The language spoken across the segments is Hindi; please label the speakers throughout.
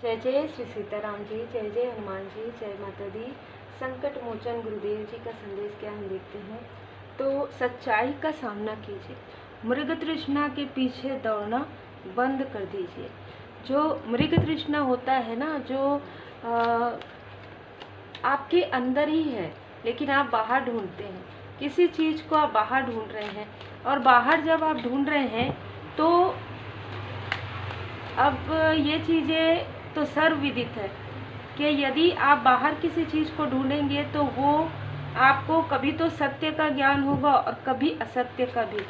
Speaker 1: जय जय श्री सीताराम जी, जय जय हनुमान जी, जय माता दी। संकट मोचन गुरुदेव जी का संदेश क्या हम देखते हैं। तो सच्चाई का सामना कीजिए, मृग तृष्णा के पीछे दौड़ना बंद कर दीजिए। जो मृग तृष्णा होता है ना, जो आपके अंदर ही है, लेकिन आप बाहर ढूंढते हैं। किसी चीज़ को आप बाहर ढूंढ रहे हैं, और बाहर जब आप ढूंढ रहे हैं तो अब ये चीज़ें तो सर्वविदित है कि यदि आप बाहर किसी चीज़ को ढूंढेंगे तो वो आपको कभी तो सत्य का ज्ञान होगा और कभी असत्य का भी।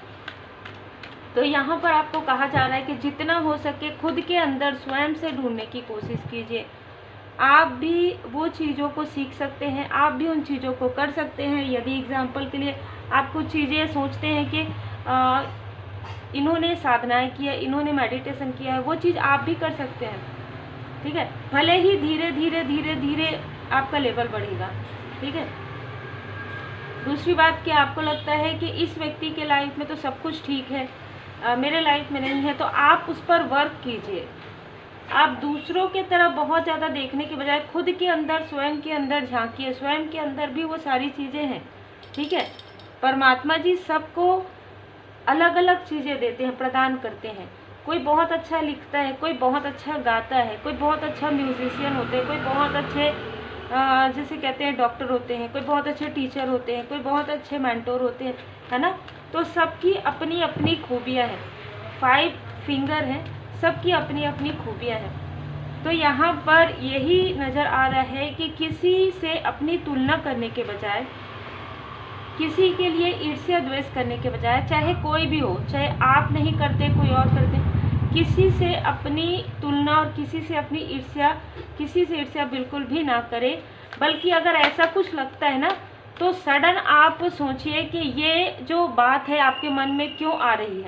Speaker 1: तो यहाँ पर आपको कहा जा रहा है कि जितना हो सके खुद के अंदर स्वयं से ढूंढने की कोशिश कीजिए। आप भी वो चीज़ों को सीख सकते हैं, आप भी उन चीज़ों को कर सकते हैं। यदि एग्जाम्पल के लिए आप कुछ चीज़ें सोचते हैं कि इन्होंने साधनाएं किया, इन्होंने मेडिटेशन किया है, वो चीज़ आप भी कर सकते हैं। ठीक है, भले ही धीरे धीरे धीरे धीरे आपका लेवल बढ़ेगा। ठीक है, दूसरी बात कि आपको लगता है कि इस व्यक्ति के लाइफ में तो सब कुछ ठीक है, मेरे लाइफ में नहीं है, तो आप उस पर वर्क कीजिए। आप दूसरों के तरफ बहुत ज़्यादा देखने के बजाय खुद के अंदर, स्वयं के अंदर झांकिए। स्वयं के अंदर भी वो सारी चीज़ें हैं। ठीक है, परमात्मा जी सबको अलग अलग चीज़ें देते हैं, प्रदान करते हैं। कोई बहुत अच्छा लिखता है, कोई बहुत अच्छा गाता है, कोई बहुत अच्छा म्यूजिशियन होते हैं, कोई बहुत अच्छे जैसे कहते हैं डॉक्टर होते हैं, कोई बहुत अच्छे टीचर होते हैं, कोई बहुत अच्छे मेंटोर होते हैं, है ना। तो सबकी अपनी अपनी खूबियाँ हैं। 5 फिंगर हैं, सबकी अपनी अपनी खूबियाँ हैं। तो यहाँ पर यही नज़र आ रहा है कि किसी से अपनी तुलना करने के बजाय, किसी के लिए ईर्ष्या द्वेष करने के बजाय, चाहे कोई भी हो, चाहे आप नहीं करते कोई और करते, किसी से अपनी तुलना और किसी से अपनी ईर्ष्या, किसी से ईर्ष्या बिल्कुल भी ना करें। बल्कि अगर ऐसा कुछ लगता है ना, तो सडन आप सोचिए कि ये जो बात है आपके मन में क्यों आ रही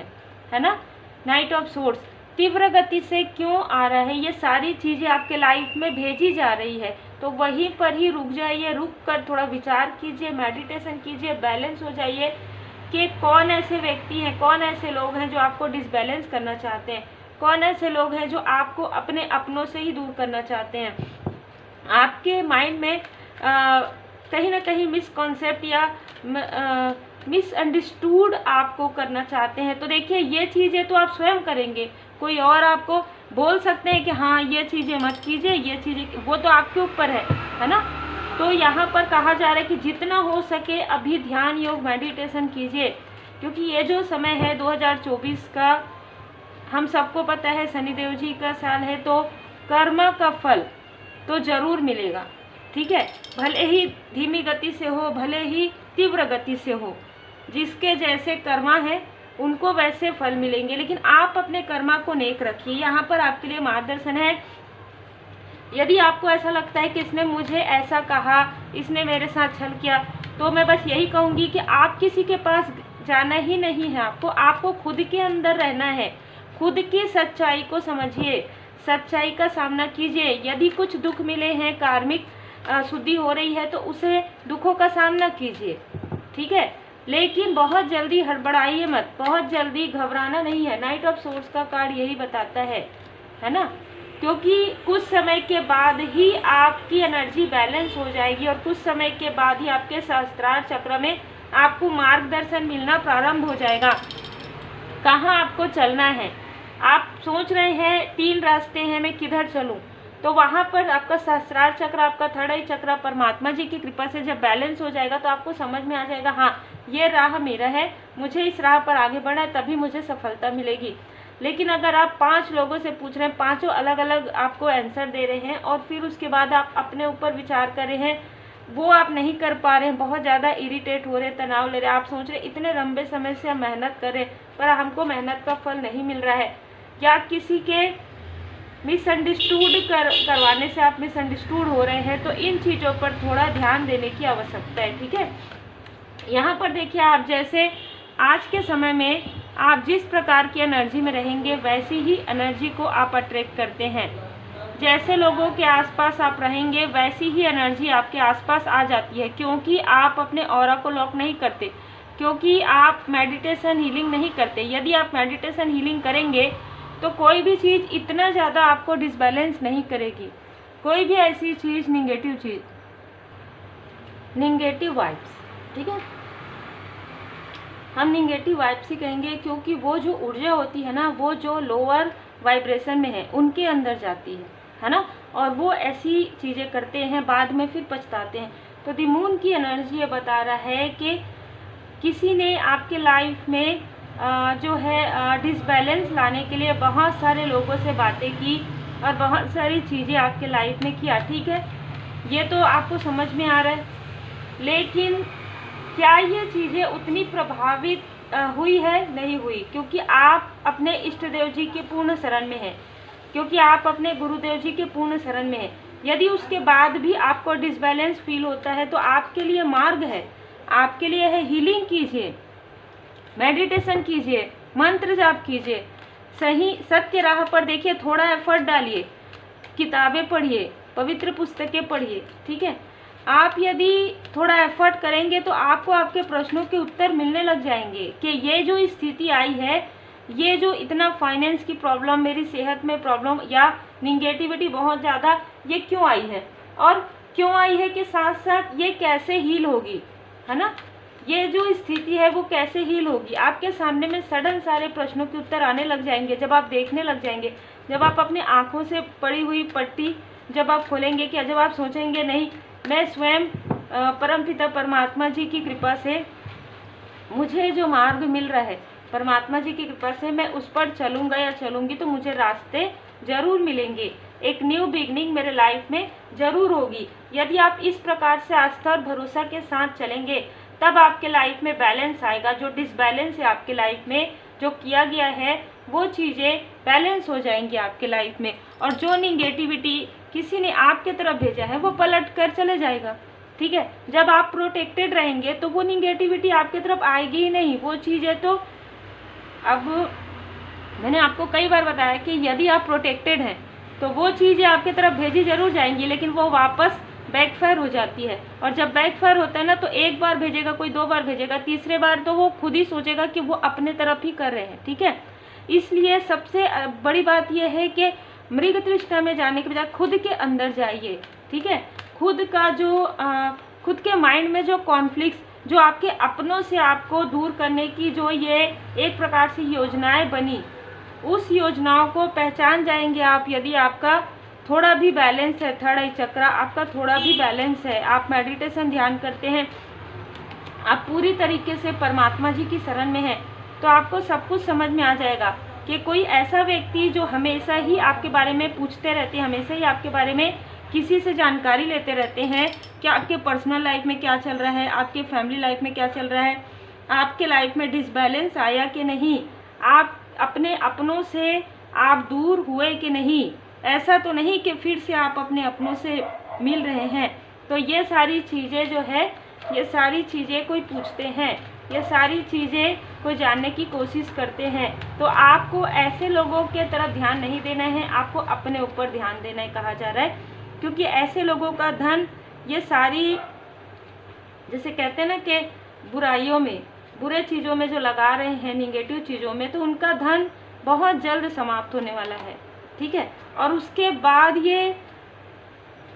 Speaker 1: है ना। नाइट ऑफ सोर्स तीव्र गति से क्यों आ रहा है, ये सारी चीज़ें आपके लाइफ में भेजी जा रही है, तो वहीं पर ही रुक जाइए। रुक कर थोड़ा विचार कीजिए, मेडिटेशन कीजिए, बैलेंस हो जाइए कि कौन ऐसे व्यक्ति हैं, कौन ऐसे लोग हैं जो आपको डिसबैलेंस करना चाहते हैं, कौन ऐसे लोग हैं जो आपको अपने अपनों से ही दूर करना चाहते हैं। आपके माइंड में कहीं ना कहीं मिसकॉन्सेप्ट या मिसअंडरस्टूड आपको करना चाहते हैं। तो देखिए, ये चीज़ें तो आप स्वयं करेंगे, कोई और आपको बोल सकते हैं कि हाँ ये चीज़ें मत कीजिए, ये चीज़ें, वो तो आपके ऊपर है ना। तो यहाँ पर कहा जा रहा है कि जितना हो सके अभी ध्यान योग मेडिटेशन कीजिए, क्योंकि ये जो समय है 2024 का, हम सबको पता है शनिदेव जी का साल है, तो कर्म का फल तो ज़रूर मिलेगा। ठीक है, भले ही धीमी गति से हो, भले ही तीव्र गति से हो, जिसके जैसे कर्मा है उनको वैसे फल मिलेंगे, लेकिन आप अपने कर्मा को नेक रखिए। यहाँ पर आपके लिए मार्गदर्शन है। यदि आपको ऐसा लगता है कि इसने मुझे ऐसा कहा, इसने मेरे साथ छल किया, तो मैं बस यही कहूँगी कि आप किसी के पास जाना ही नहीं है। आपको खुद के अंदर रहना है। खुद की सच्चाई को समझिए, सच्चाई का सामना कीजिए। यदि कुछ दुख मिले हैं, कार्मिक शुद्धि हो रही है, तो उसे दुखों का सामना कीजिए। ठीक है, लेकिन बहुत जल्दी हड़बड़ाइए मत, बहुत जल्दी घबराना नहीं है। नाइट ऑफ सोर्स का कार्ड यही बताता है ना, क्योंकि कुछ समय के बाद ही आपकी एनर्जी बैलेंस हो जाएगी और कुछ समय के बाद ही आपके सहस्त्रार चक्र में आपको मार्गदर्शन मिलना प्रारंभ हो जाएगा, कहाँ आपको चलना है। आप सोच रहे हैं 3 रास्ते हैं, मैं किधर चलूं, तो वहाँ पर आपका सहस्त्रार चक्र, आपका थर्ड आई चक्र परमात्मा जी की कृपा से जब बैलेंस हो जाएगा तो आपको समझ में आ जाएगा, हाँ ये राह मेरा है, मुझे इस राह पर आगे बढ़ना है, तभी मुझे सफलता मिलेगी। लेकिन अगर आप 5 लोगों से पूछ रहे हैं, 5 अलग अलग आपको आंसर दे रहे हैं, और फिर उसके बाद आप अपने ऊपर विचार कर रहे हैं, वो आप नहीं कर पा रहे हैं, बहुत ज़्यादा इरिटेट हो रहे, तनाव ले रहे, आप सोच रहे इतने लंबे समय से हम मेहनत कर रहे पर हमको मेहनत का फल नहीं मिल रहा है, या किसी के मिसअंडरस्टूड करवाने से आप मिसअंडरस्टूड हो रहे हैं, तो इन चीज़ों पर थोड़ा ध्यान देने की आवश्यकता है। ठीक है, यहाँ पर देखिए, आप जैसे आज के समय में आप जिस प्रकार की एनर्जी में रहेंगे, वैसी ही एनर्जी को आप अट्रैक्ट करते हैं। जैसे लोगों के आसपास आप रहेंगे, वैसी ही एनर्जी आपके आसपास आ जाती है, क्योंकि आप अपने ऑरा को लॉक नहीं करते, क्योंकि आप मेडिटेशन हीलिंग नहीं करते। यदि आप मेडिटेशन हीलिंग करेंगे तो कोई भी चीज़ इतना ज़्यादा आपको डिसबैलेंस नहीं करेगी। कोई भी ऐसी चीज़, निगेटिव चीज़, निगेटिव वाइब्स, ठीक है, हम निगेटिव वाइब्स ही कहेंगे, क्योंकि वो जो ऊर्जा होती है ना, वो जो लोअर वाइब्रेशन में है उनके अंदर जाती है ना, और वो ऐसी चीज़ें करते हैं, बाद में फिर पछताते हैं। तो द मून की एनर्जी ये बता रहा है कि किसी ने आपके लाइफ में जो है डिसबैलेंस लाने के लिए बहुत सारे लोगों से बातें की और बहुत सारी चीज़ें आपके लाइफ में किया, ठीक है, ये तो आपको समझ में आ रहा है। लेकिन क्या ये चीज़ें उतनी प्रभावित हुई है? नहीं हुई, क्योंकि आप अपने इष्ट देव जी के पूर्ण शरण में हैं, क्योंकि आप अपने गुरुदेव जी के पूर्ण शरण में हैं। यदि उसके बाद भी आपको डिसबैलेंस फील होता है तो आपके लिए मार्ग है, आपके लिए है हीलिंग कीजिए, मेडिटेशन कीजिए, मंत्र जाप कीजिए, सही सत्य राह पर देखिए, थोड़ा एफर्ट डालिए, किताबें पढ़िए, पवित्र पुस्तकें पढ़िए, ठीक है। आप यदि थोड़ा एफर्ट करेंगे तो आपको आपके प्रश्नों के उत्तर मिलने लग जाएंगे कि ये जो स्थिति आई है, ये जो इतना फाइनेंस की प्रॉब्लम, मेरी सेहत में प्रॉब्लम या निगेटिविटी बहुत ज़्यादा, ये क्यों आई है, और क्यों आई है के साथ साथ ये कैसे हील होगी, है ना, ये जो स्थिति है वो कैसे हील होगी। आपके सामने में सडन सारे प्रश्नों के उत्तर आने लग जाएंगे जब आप देखने लग जाएंगे, जब आप अपनी आंखों से पड़ी हुई पट्टी जब आप खोलेंगे, कि जब आप सोचेंगे नहीं, मैं स्वयं परमपिता परमात्मा जी की कृपा से मुझे जो मार्ग मिल रहा है, परमात्मा जी की कृपा से मैं उस पर चलूँगा या चलूँगी तो मुझे रास्ते जरूर मिलेंगे, एक न्यू बिगनिंग मेरे लाइफ में जरूर होगी। यदि आप इस प्रकार से आस्था और भरोसा के साथ चलेंगे तब आपके लाइफ में बैलेंस आएगा। जो डिसबैलेंस है आपके लाइफ में, जो किया गया है, वो चीज़ें बैलेंस हो जाएंगी आपके लाइफ में, और जो निगेटिविटी किसी ने आपके तरफ भेजा है वो पलट कर चले जाएगा, ठीक है। जब आप प्रोटेक्टेड रहेंगे तो वो निगेटिविटी आपके तरफ आएगी ही नहीं। वो चीज़ें तो अब मैंने आपको कई बार बताया कि यदि आप प्रोटेक्टेड हैं तो वो चीज़ें आपके तरफ भेजी जरूर जाएंगी, लेकिन वो वापस बैकफायर हो जाती है। और जब बैकफायर होता है ना, तो एक बार भेजेगा कोई, दो बार भेजेगा, तीसरे बार तो वो खुद ही सोचेगा कि वो अपने तरफ ही कर रहे हैं, ठीक है। इसलिए सबसे बड़ी बात यह है कि मृग तृष्णा में जाने के बजाय खुद के अंदर जाइए, ठीक है। खुद का जो खुद के माइंड में जो कॉन्फ्लिक्ट, जो आपके अपनों से आपको दूर करने की जो ये एक प्रकार से योजनाएं बनी, उस योजनाओं को पहचान जाएंगे आप। यदि आपका थोड़ा भी बैलेंस है, थर्ड आई चक्र आपका थोड़ा भी बैलेंस है, आप मेडिटेशन ध्यान करते हैं, आप पूरी तरीके से परमात्मा जी की शरण में हैं, तो आपको सब कुछ समझ में आ जाएगा कि कोई ऐसा व्यक्ति जो हमेशा ही आपके बारे में पूछते रहते हैं, हमेशा ही आपके बारे में किसी से जानकारी लेते रहते हैं कि आपके पर्सनल लाइफ में क्या चल रहा है, आपके फैमिली लाइफ में क्या चल रहा है, आपके लाइफ में डिसबैलेंस आया कि नहीं, आप अपने अपनों से आप दूर हुए कि नहीं, ऐसा तो नहीं कि फिर से आप अपने अपनों से मिल रहे हैं। तो ये सारी चीज़ें जो है, ये सारी चीज़ें कोई पूछते हैं, ये सारी चीज़ें कोई जानने की कोशिश करते हैं, तो आपको ऐसे लोगों के तरफ ध्यान नहीं देना है, आपको अपने ऊपर ध्यान देना है कहा जा रहा है। क्योंकि ऐसे लोगों का धन, ये सारी जैसे कहते हैं ना कि बुराइयों में, बुरे चीज़ों में जो लगा रहे हैं, निगेटिव चीज़ों में, तो उनका धन बहुत जल्द समाप्त होने वाला है, ठीक है। और उसके बाद ये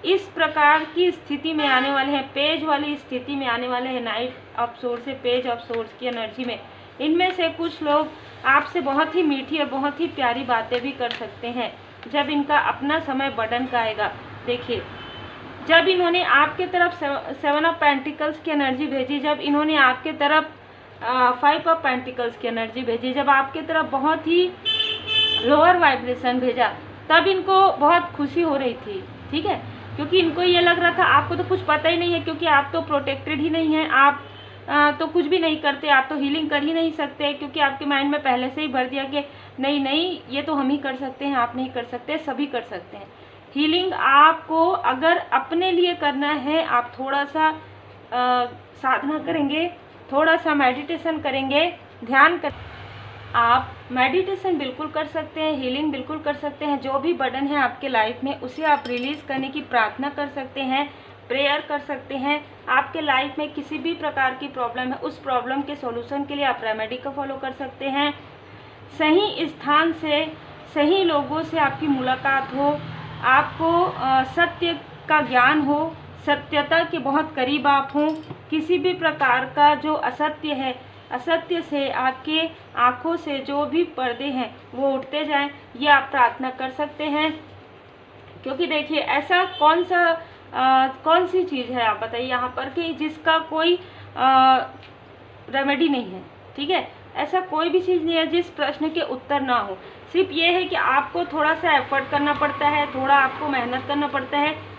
Speaker 1: इस प्रकार की स्थिति में आने वाले हैं, पेज वाली स्थिति में आने वाले हैं, नाइट ऑफ सोर्स से पेज ऑफ सोर्स की एनर्जी में। इनमें से कुछ लोग आपसे बहुत ही मीठी और बहुत ही प्यारी बातें भी कर सकते हैं जब इनका अपना समय बर्डन का आएगा। देखिए, जब इन्होंने आपके तरफ 7 ऑफ पेंटिकल्स की एनर्जी भेजी, जब इन्होंने आपके तरफ 5 ऑफ पेंटिकल्स की एनर्जी भेजी, जब आपके तरफ बहुत ही लोअर वाइब्रेशन भेजा, तब इनको बहुत खुशी हो रही थी, ठीक है। क्योंकि इनको ये लग रहा था आपको तो कुछ पता ही नहीं है, क्योंकि आप तो प्रोटेक्टेड ही नहीं हैं, आप तो कुछ भी नहीं करते, आप तो हीलिंग कर ही नहीं सकते, क्योंकि आपके माइंड में पहले से ही भर दिया कि नहीं नहीं, ये तो हम ही कर सकते हैं, आप नहीं कर सकते, सभी कर सकते हैं। हीलिंग आपको अगर अपने लिए करना है, आप थोड़ा सा साधना करेंगे, थोड़ा सा मेडिटेशन करेंगे, ध्यान कर, आप मेडिटेशन बिल्कुल कर सकते हैं, हीलिंग बिल्कुल कर सकते हैं। जो भी बर्डन है आपके लाइफ में, उसे आप रिलीज़ करने की प्रार्थना कर सकते हैं, प्रेयर कर सकते हैं। आपके लाइफ में किसी भी प्रकार की प्रॉब्लम है, उस प्रॉब्लम के सॉल्यूशन के लिए आप रेमेडी को फॉलो कर सकते हैं। सही स्थान से सही लोगों से आपकी मुलाकात हो, आपको सत्य का ज्ञान हो, सत्यता के बहुत करीब आप हों, किसी भी प्रकार का जो असत्य है, असत्य से आपके आँखों से जो भी पर्दे हैं वो उठते जाएं, ये आप प्रार्थना कर सकते हैं। क्योंकि देखिए ऐसा कौन सी चीज़ है आप बताइए यहाँ पर कि जिसका कोई रेमेडी नहीं है, ठीक है। ऐसा कोई भी चीज़ नहीं है जिस प्रश्न के उत्तर ना हो। सिर्फ ये है कि आपको थोड़ा सा एफर्ट करना पड़ता है, थोड़ा आपको मेहनत करना पड़ता है।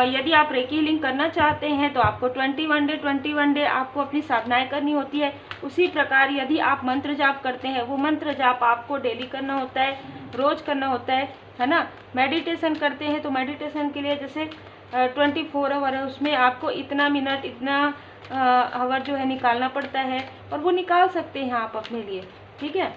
Speaker 1: यदि आप रेकी हीलिंग करना चाहते हैं तो आपको 21 डे आपको अपनी साधनाएं करनी होती है। उसी प्रकार यदि आप मंत्र जाप करते हैं, वो मंत्र जाप आपको डेली करना होता है, रोज़ करना होता है ना। मेडिटेशन करते हैं तो मेडिटेशन के लिए जैसे 24 आवर है, उसमें आपको इतना मिनट, इतना आवर जो है निकालना पड़ता है, और वो निकाल सकते हैं आप अपने लिए, ठीक है।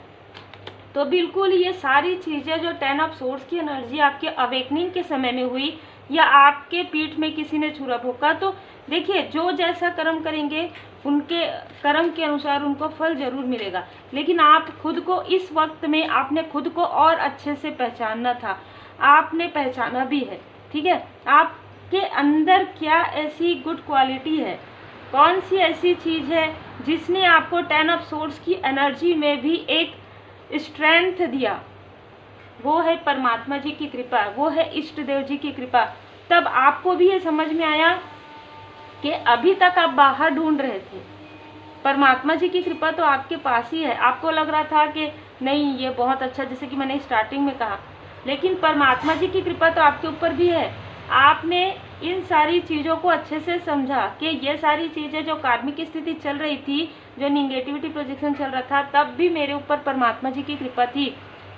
Speaker 1: तो बिल्कुल ये सारी चीज़ें जो 10 ऑफ सोर्स की एनर्जी आपके अवेकनिंग के समय में हुई, या आपके पीठ में किसी ने छुरा भोंका, तो देखिए जो जैसा कर्म करेंगे उनके कर्म के अनुसार उनको फल जरूर मिलेगा। लेकिन आप खुद को इस वक्त में आपने खुद को और अच्छे से पहचानना था, आपने पहचाना भी है, ठीक है। आपके अंदर क्या ऐसी गुड क्वालिटी है, कौन सी ऐसी चीज़ है जिसने आपको 10 ऑफ सोर्स की एनर्जी में भी एक स्ट्रेंथ दिया, वो है परमात्मा जी की कृपा, वो है इष्ट देव जी की कृपा। तब आपको भी ये समझ में आया कि अभी तक आप बाहर ढूंढ रहे थे, परमात्मा जी की कृपा तो आपके पास ही है। आपको लग रहा था कि नहीं ये बहुत अच्छा, जैसे कि मैंने स्टार्टिंग में कहा, लेकिन परमात्मा जी की कृपा तो आपके ऊपर भी है। आपने इन सारी चीज़ों को अच्छे से समझा कि ये सारी चीज़ें जो कार्मिक स्थिति चल रही थी, जो निगेटिविटी प्रोजेक्शन चल रहा था, तब भी मेरे ऊपर परमात्मा जी की कृपा थी।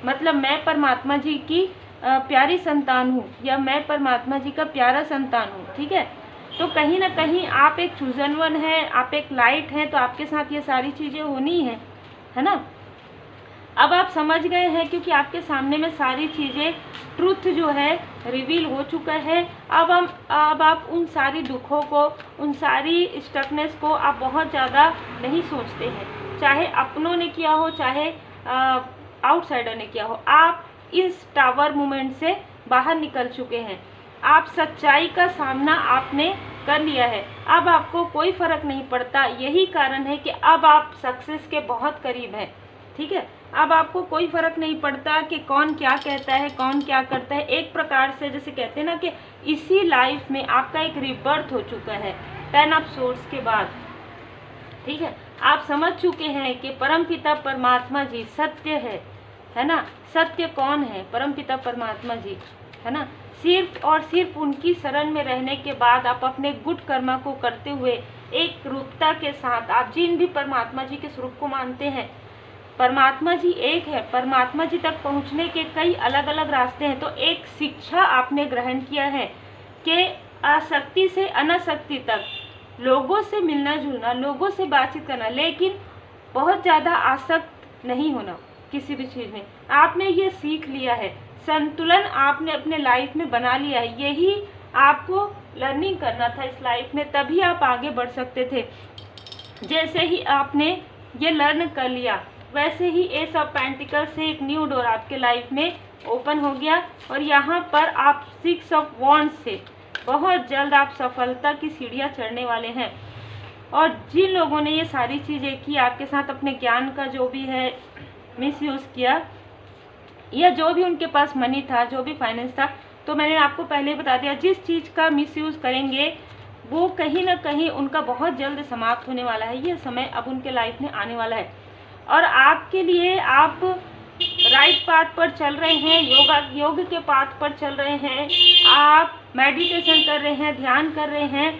Speaker 1: मतलब मैं परमात्मा जी की प्यारी संतान हूँ, या मैं परमात्मा जी का प्यारा संतान हूँ, ठीक है। तो कहीं ना कहीं आप एक चूजन वन है, आप एक लाइट हैं, तो आपके साथ ये सारी चीज़ें होनी है ना। अब आप समझ गए हैं क्योंकि आपके सामने में सारी चीज़ें, ट्रुथ जो है रिवील हो चुका है। अब आप उन सारी दुखों को, उन सारी स्टकनेस को आप बहुत ज़्यादा नहीं सोचते हैं, चाहे अपनों ने किया हो, चाहे आउटसाइडर ने किया हो। आप इस टावर मूवमेंट से बाहर निकल चुके हैं, आप सच्चाई का सामना आपने कर लिया है। अब आपको कोई फर्क नहीं पड़ता, यही कारण है कि अब आप सक्सेस के बहुत करीब हैं, ठीक है। अब आपको कोई फर्क नहीं पड़ता कि कौन क्या कहता है, कौन क्या करता है। एक प्रकार से जैसे कहते हैं ना कि इसी लाइफ में आपका एक रिबर्थ हो चुका है 10 ऑफ सोर्स के बाद, ठीक है। आप समझ चुके हैं कि परमपिता परमात्मा जी सत्य है ना। सत्य कौन है? परमपिता परमात्मा जी, है ना। सिर्फ और सिर्फ उनकी शरण में रहने के बाद आप अपने गुड कर्मा को करते हुए एक रूपता के साथ, आप जिन भी परमात्मा जी के स्वरूप को मानते हैं, परमात्मा जी एक है, परमात्मा जी तक पहुंचने के कई अलग अलग रास्ते हैं। तो एक शिक्षा आपने ग्रहण किया है कि आसक्ति से अनासक्ति तक, लोगों से मिलना जुलना, लोगों से बातचीत करना, लेकिन बहुत ज़्यादा आसक्त नहीं होना किसी भी चीज़ में। आपने ये सीख लिया है, संतुलन आपने अपने लाइफ में बना लिया है। यही आपको लर्निंग करना था इस लाइफ में, तभी आप आगे बढ़ सकते थे। जैसे ही आपने ये लर्न कर लिया, वैसे ही एस ऑफ पेंटिकल से एक न्यू डोर आपके लाइफ में ओपन हो गया, और यहाँ पर आप 6 ऑफ वॉन्ड्स से बहुत जल्द आप सफलता की सीढ़ियाँ चढ़ने वाले हैं। और जिन लोगों ने ये सारी चीज़ें की, आपके साथ अपने ज्ञान का जो भी है मिसयूज़ किया, या जो भी उनके पास मनी था, जो भी फाइनेंस था, तो मैंने आपको पहले बता दिया, जिस चीज़ का मिसयूज़ करेंगे वो कहीं ना कहीं उनका बहुत जल्द समाप्त होने वाला है। ये समय अब उनके लाइफ में आने वाला है, और आपके लिए आप राइट पाथ पर चल रहे हैं, योग के पाथ पर चल रहे हैं, आप मेडिटेशन कर रहे हैं, ध्यान कर रहे हैं।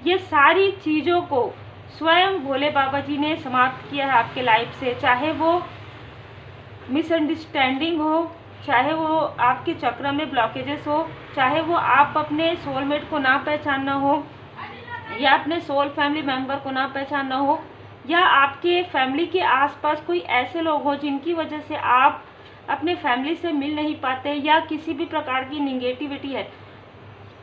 Speaker 1: ये सारी चीज़ों को स्वयं भोले बाबा जी ने समाप्त किया है आपके लाइफ से। चाहे वो मिसअंडरस्टैंडिंग हो, चाहे वो आपके चक्र में ब्लॉकेजेस हो, चाहे वो आप अपने सोलमेट को ना पहचानना हो, या अपने सोल फैमिली मेम्बर को ना पहचानना हो, या आपके फैमिली के आसपास कोई ऐसे लोग हो जिनकी वजह से आप अपने फैमिली से मिल नहीं पाते, या किसी भी प्रकार की निगेटिविटी है,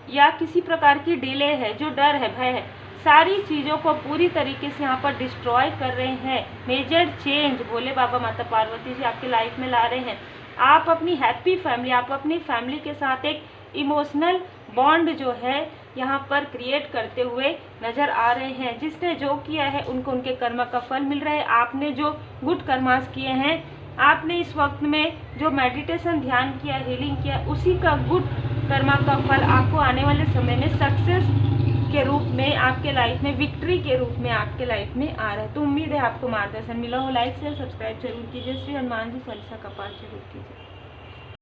Speaker 1: या किसी प्रकार की डिले है, जो डर है, भय है, सारी चीज़ों को पूरी तरीके से यहाँ पर डिस्ट्रॉय कर रहे हैं। मेजर चेंज भोले बाबा माता पार्वती जी आपकी लाइफ में ला रहे हैं। आप अपनी हैप्पी फैमिली, आप अपनी फैमिली के साथ एक इमोशनल बॉन्ड जो है यहाँ पर क्रिएट करते हुए नज़र आ रहे हैं। जिसने जो किया है उनको उनके कर्म का फल मिल रहा है। आपने जो गुड कर्मास किए हैं, आपने इस वक्त में जो मेडिटेशन ध्यान किया, हीलिंग किया, उसी का गुड कर्मा का फल आपको आने वाले समय में सक्सेस के रूप में, आपके लाइफ में विक्ट्री के रूप में आपके लाइफ में आ रहा है। तो उम्मीद है आपको मार्गदर्शन मिला हो। लाइक शेयर सब्सक्राइब जरूर कीजिए। श्री हनुमान जी चालीसा का पाठ जरूर कीजिए।